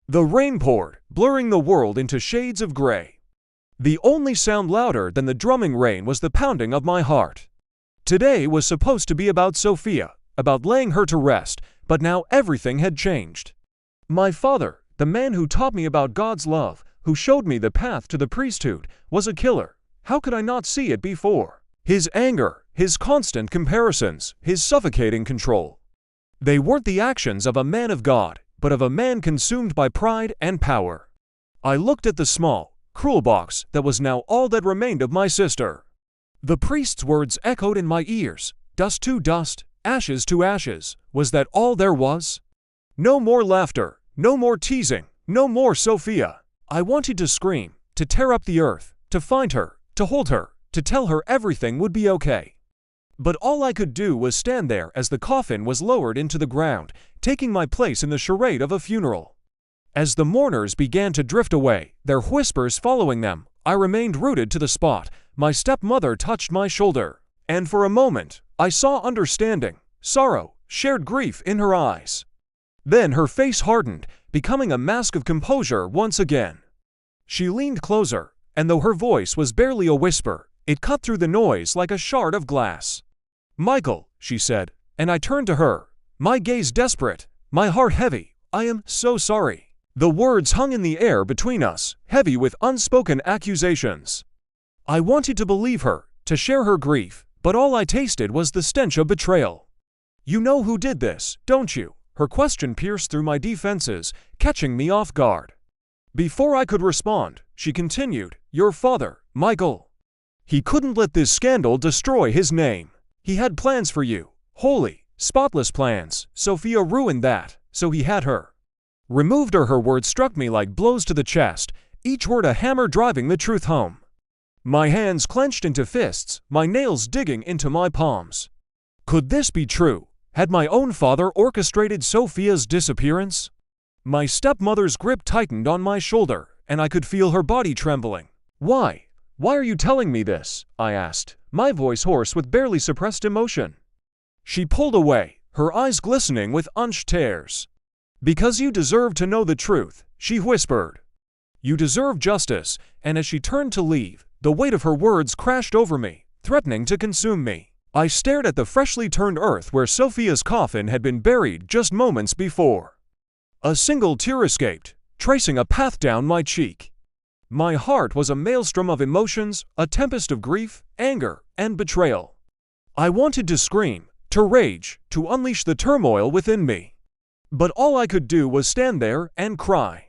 The rain poured, blurring the world into shades of gray. The only sound louder than the drumming rain was the pounding of my heart. Today was supposed to be about Sophia, about laying her to rest, but now everything had changed. My father, the man who taught me about God's love, who showed me the path to the priesthood, was a killer. How could I not see it before? His anger, his constant comparisons, his suffocating control. They weren't the actions of a man of God, but of a man consumed by pride and power. I looked at the small, cruel box that was now all that remained of my sister. The priest's words echoed in my ears, dust to dust, ashes to ashes. Was that all there was? No more laughter, no more teasing, no more Sophia. I wanted to scream, to tear up the earth, to find her, to hold her, to tell her everything would be okay. But all I could do was stand there as the coffin was lowered into the ground, taking my place in the charade of a funeral. As the mourners began to drift away, their whispers following them, I remained rooted to the spot. My stepmother touched my shoulder, and for a moment, I saw understanding, sorrow, shared grief in her eyes. Then her face hardened, becoming a mask of composure once again. She leaned closer, and though her voice was barely a whisper, it cut through the noise like a shard of glass. "Michael," she said, and I turned to her, my gaze desperate, my heart heavy. "I am so sorry." The words hung in the air between us, heavy with unspoken accusations. I wanted to believe her, to share her grief, but all I tasted was the stench of betrayal. "You know who did this, don't you?" Her question pierced through my defenses, catching me off guard. Before I could respond, she continued, "Your father, Michael. He couldn't let this scandal destroy his name. He had plans for you, holy, spotless plans. Sophia ruined that, so he had her. Removed her." Her words struck me like blows to the chest, each word a hammer driving the truth home. My hands clenched into fists, my nails digging into my palms. Could this be true? Had my own father orchestrated Sophia's disappearance? My stepmother's grip tightened on my shoulder, and I could feel her body trembling. "Why? Why are you telling me this?" I asked, my voice hoarse with barely suppressed emotion. She pulled away, her eyes glistening with unshed tears. "Because you deserve to know the truth," she whispered. "You deserve justice," and as she turned to leave, the weight of her words crashed over me, threatening to consume me. I stared at the freshly turned earth where Sophia's coffin had been buried just moments before. A single tear escaped, tracing a path down my cheek. My heart was a maelstrom of emotions, a tempest of grief, anger, and betrayal. I wanted to scream, to rage, to unleash the turmoil within me. But all I could do was stand there and cry.